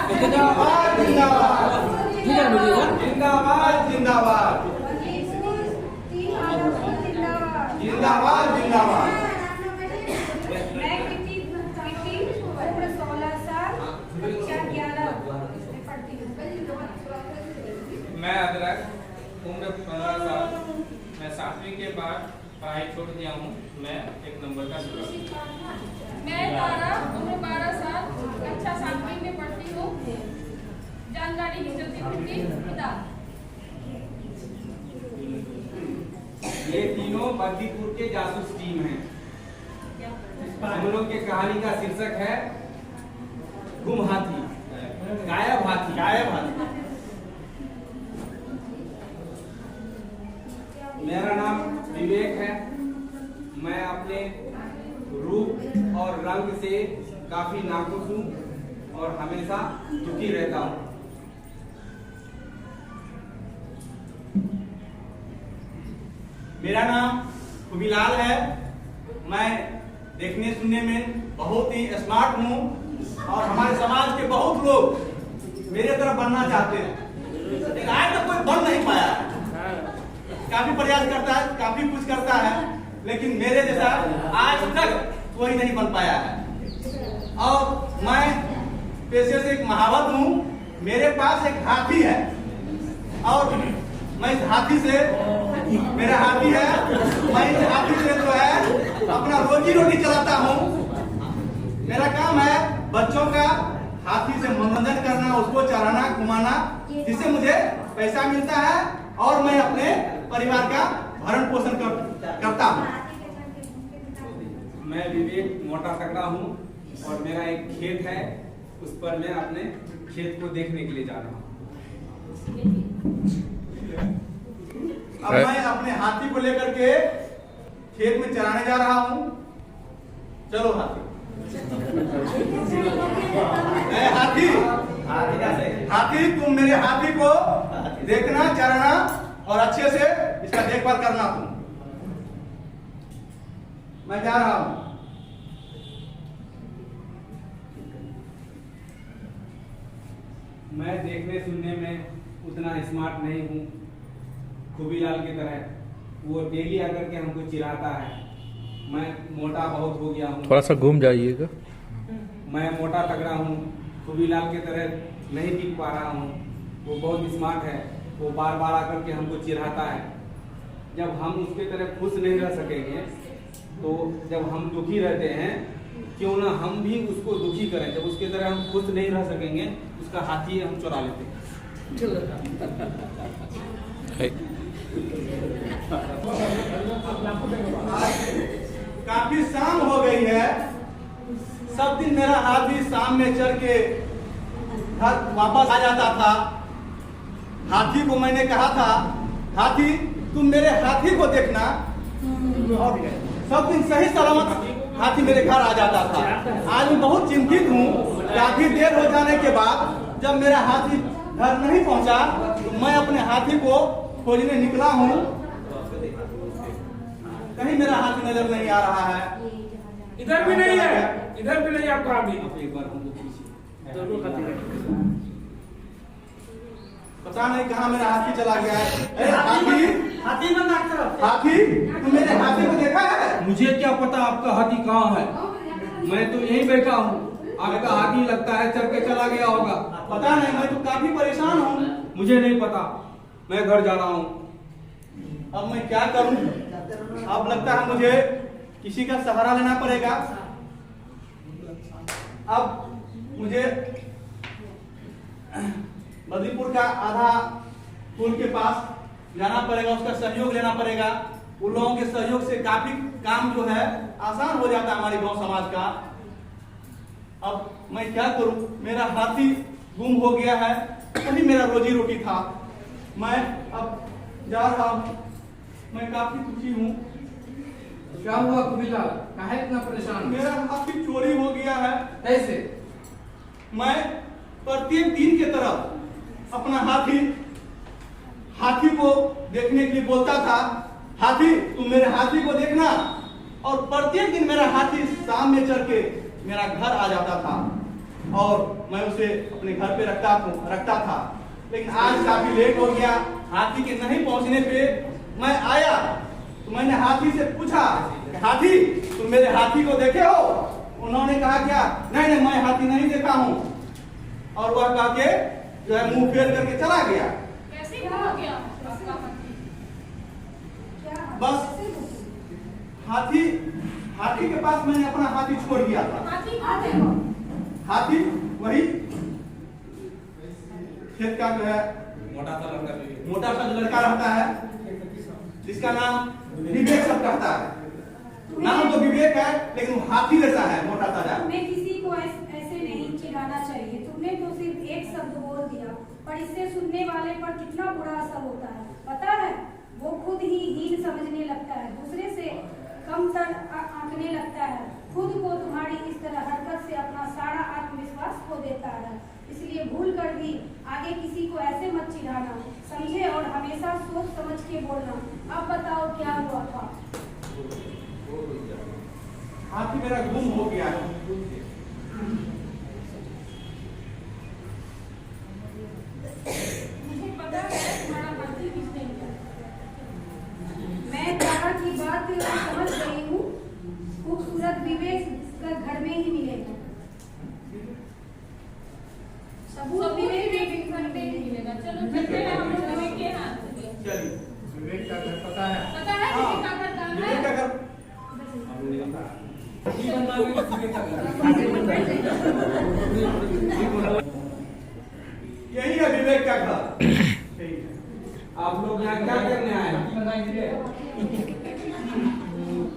जिंदाबाद जिंदाबाद जिंदाबाद जिंदाबाद जिंदाबाद जिंदाबाद। मैं अदरक, उम्र 15 साल। मैं 7वीं के बाद पढ़ाई छोड़ दिया हूँ। मैं 1 नंबर का स्टूडेंट। मैं तारा, उम्र 12 साल, कक्षा 7वीं में पढ़ती हूँ। जानकारी की जल्दी फिरती पिता। ये तीनों बद्दीपुर के जासूस टीम हैं। हम लोग के कहानी का शीर्षक है गुम हाथी, गायब हाथी। गायब हाथी। मेरा नाम विवेक है। मैं अपने रूप और रंग से काफी नाखुश हूँ और हमेशा दुखी रहता हूँ। मेरा नाम खुबीलाल है। मैं देखने सुनने में बहुत ही स्मार्ट हूँ और हमारे समाज के बहुत लोग मेरे तरह बनना चाहते हैं, लेकिन आज तक कोई बन नहीं पाया। काफी प्रयास करता है, काफी कुछ करता है, लेकिन मेरे जैसा आज तक कोई नहीं बन पाया है। और मैं पेशे से एक महावत हूँ। मेरे पास एक हाथी है और मैं इस हाथी से, मेरा हाथी है, मैं इस हाथी से जो है अपना रोजी रोटी चलाता हूँ। मेरा काम है बच्चों का हाथी से मनोरंजन करना, उसको चराना घुमाना, जिससे मुझे पैसा मिलता है और मैं अपने परिवार का भरण पोषण करता हूँ। मैं विवेक मोटा तगड़ा हूँ और मेरा एक खेत है, उस पर मैं अपने खेत को देखने के लिए जा रहा हूँ। अब मैं अपने हाथी को लेकर के खेत में चराने जा रहा हूँ। चलो हाथी। हाथी हाथी तुम मेरे हाथी को देखना, चराना और अच्छे से इसका देखभाल करना। तुम, मैं जा रहा हूं। मैं देखने सुनने में उतना स्मार्ट नहीं हूँ खुबीलाल की तरह। वो डेली आकर के हमको चिढ़ाता है। मैं मोटा बहुत हो गया हूँ। थोड़ा सा घूम जाइएगा। मैं मोटा तगड़ा हूँ, खुबीलाल की तरह नहीं दिख पा रहा हूँ। वो बहुत स्मार्ट है, वो बार बार आकर के हमको चिढ़ाता है। जब हम उसके तरह खुश नहीं रह सकेंगे, तो जब हम दुखी रहते हैं, क्यों ना हम भी उसको दुखी करें। जब उसके तरह हम खुश नहीं रह सकेंगे, उसका हाथी हम चुरा लेते हैं। काफी शाम हो गई है। सब दिन मेरा हाथी शाम में चढ़ के घर वापस आ जाता था। हाथी को मैंने कहा था, हाथी तुम मेरे हाथी को देखना, और सब दिन सही सलामत हाथी मेरे घर आ जाता था। आज मैं बहुत चिंतित हूँ। काफी देर हो जाने के बाद जब मेरा हाथी घर नहीं पहुँचा, तो मैं अपने हाथी को खोजने निकला हूँ। कहीं मेरा हाथी नजर नहीं आ रहा है। इधर भी नहीं है, इधर भी नहीं है आपका हाथी। एक बार पता नहीं कहाँ मेरा हाथी चला गया है। अरे हाथी हाथी तुम मेरे हाथी को देखा है? मुझे क्या पता आपका हाथी कहाँ है। मैं तो यहीं बैठा हूँ। आपका हाथी लगता है चल के चला गया होगा। पता नहीं, मैं तो काफी परेशान हूँ। मुझे नहीं पता, मैं घर जा रहा हूँ। अब मैं क्या करूँ? अब लगता है मुझे किसी का सहारा लेना पड़ेगा। अब मुझे बद्दीपुर का आधा पुल के पास जाना पड़ेगा, उसका सहयोग लेना पड़ेगा। उन लोगों के सहयोग से काफी काम जो है आसान हो जाता है हमारे गांव समाज का। अब मैं क्या करूं? मेरा हाथी गुम हो गया है, वही मेरा रोजी रोटी था। मैं अब जा रहा हूं। मैं काफी दुखी हूँ। क्या हुआ खुबीलाल, काहे इतना परेशान? मेरा हाथी चोरी हो गया है। कैसे? मैं प्रत्येक दिन के तरफ अपना हाथी को देखने के लिए बोलता था, हाथी तुम मेरे हाथी को देखना, और प्रत्येक दिन मेरा हाथी शाम में चढ़ के मेरा घर आ जाता था। और मैं उसे अपने घर पे रखता था। लेकिन आज काफी लेट हो गया, हाथी के नहीं पहुंचने पे मैं आया तो मैंने हाथी से पूछा कि हाथी तुम मेरे हाथी को देखे हो? उन्होंने कहा क्या? नहीं मैं हाथी नहीं देखा हूँ। और वह कह के जो है मुंह फेर करके चला गया। कैसे हो गया आपका हाथी? बस हाथी के पास मैंने अपना हाथी छोड़ दिया था। हाथी वही खेत का जो है मोटा सा जो लड़का रहता है जिसका नाम विवेक सब कहता है। नाम तो विवेक है लेकिन वो हाथी जैसा है, मोटा ताजा। तुम्हें किसी को ऐसे नहीं चिढ़ाना चाहिए। तुमने तो सिर्फ एक शब्द बोल दिया पर इससे सुनने वाले पर कितना बुरा असर होता है पता है? वो खुद ही हीन समझने लगता है, दूसरे से कमतर आंकने लगता है, खुद को तुम्हारी इस तरह हरकत से अपना सारा आत्मविश्वास खो देता है। इसलिए भूल कर भी आगे किसी को ऐसे मत चिढ़ाना, समझे? और हमेशा सोच समझ के बोलना। अब बताओ क्या हुआ था? हाथी मेरा गुम हो गया है। मुझे पता है तुम्हारा हाथी किसने लिया। मैं तारा की बात समझ गई हूँ। खूबसूरत विवेक का घर में ही मिलेगा। सबूत विवेक घर में ही मिलेगा। चलो चलते हैं हम लोग विवेक के यहाँ। चलिए, विवेक का घर पता है? पता है हाँ, विवेक का घर कहाँ विवेक का है? घर यही है विवेक का घर। आप लोग यहाँ क्या करने आए हैं?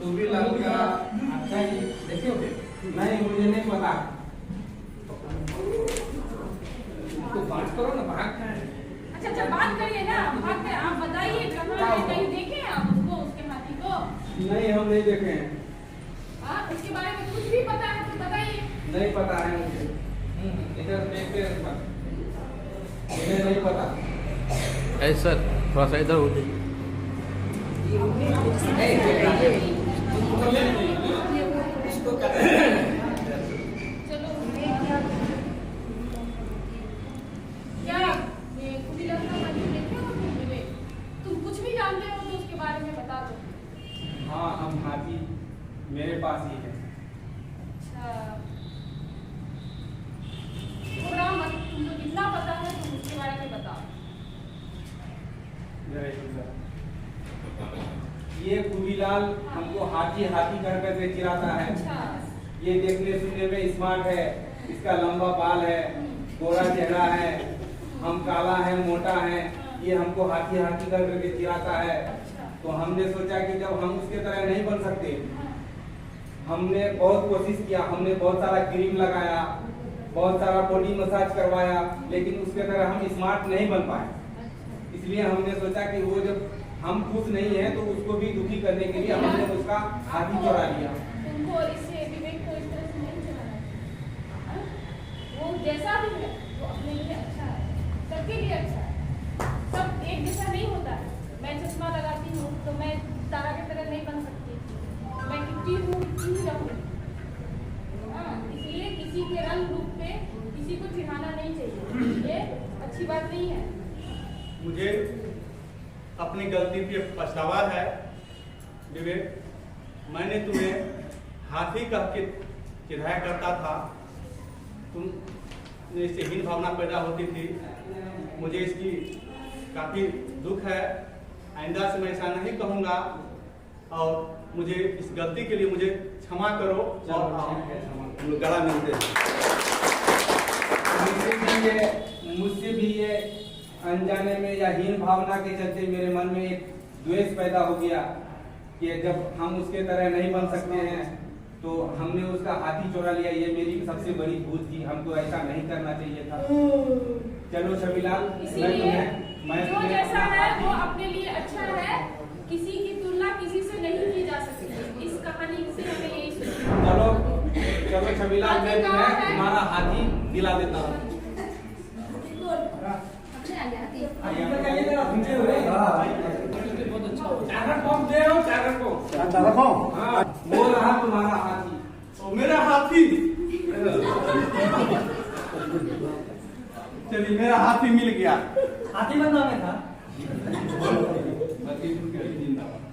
कुबीलाल का अच्छा ही देखे हो? नहीं, मुझे नहीं पता। तो बात करो ना, भाग क्या है? अच्छा बात करिए ना, बात करें। आप बताइए कहाँ है? कहीं देखे हैं आप उसको, उसके हाथी को? नहीं, हम नहीं देखे हैं। हाँ, इसके बारे में कुछ भी पता है तो बताइए। नहीं पता है मुझे। इधर देखते हैं, मुझे नहीं पता। सर थोड़ा सा इधर हो जाइए। चलो क्या ये कुबीलाल का हाथी देखे हो तुम? विवेक, तुम कुछ भी जानते हो तो उसके बारे में बता दो। हाँ, हम हाथी मेरे पास ही है। अच्छा, घबराओ मत, तुमको जितना पता है तुम उसके बारे में बताओ। ये कुबीलाल हमको हाथी कर करके चिढ़ाता है। अच्छा, ये देखने सुनने में स्मार्ट है, इसका लंबा बाल है, गोरा चेहरा है, हम काला है, मोटा है, ये हमको हाथी कर करके चिढ़ाता है। अच्छा, तो हमने सोचा कि जब हम उसके तरह नहीं बन सकते, हमने बहुत कोशिश किया, हमने बहुत सारा क्रीम लगाया, बहुत सारा बॉडी मसाज करवाया, लेकिन उसके तरह हम स्मार्ट नहीं बन पाए। इसलिए हमने सोचा कि वो जब हम खुश नहीं है तो उसको भी दुखी करने के लिए हमने उसका हाथी चुरा लिया। तुमको इससे विवेक को इस तरह से नहीं चलाना चाहिए। वो जैसा भी है वो अपने लिए अच्छा है, सबके लिए अच्छा है। सब एक जैसा नहीं होता है। मैं चश्मा लगाती हूँ तो मैं तारा की तरह नहीं बन सकती। मैं कितनी हूँ कितनी ही रहूँगी। हाँ, इसलिए किसी के रंग रूप पे किसी को चिढ़ाना नहीं चाहिए, ये अच्छी बात नहीं है। मुझे अपनी गलती पे पछतावा है विवेक। मैंने तुम्हें हाथी कह के चिढ़ाया करता था, तुम इससे हीन भावना पैदा होती थी। मुझे इसकी काफी दुख है। आइंदा से मैं ऐसा नहीं कहूँगा और मुझे इस गलती के लिए मुझे क्षमा करो और हम लोग गला मिलते हैं। मुझसे भी ये अनजाने में या हीन भावना के चलते मेरे मन में एक द्वेष पैदा हो गया कि जब हम उसके तरह नहीं बन सकते हैं तो हमने उसका हाथी चुरा लिया। ये मेरी सबसे बड़ी भूल थी, हमको ऐसा नहीं करना चाहिए था। चलो छबीलाल, जो जैसा है वो अपने लिए अच्छा है, किसी की तुलना किसी से नहीं की जा सकती। इस कहानी से हमें यही सीखना। चलो छबीलाल, मैं तुम्हें तुम्हारा हाथी दिला देता हूँ। वो रहा तुम्हारा हाथी। मेरा हाथी चलिए मेरा हाथी मिल गया। हाथी बनना में था। जिंदाबाद।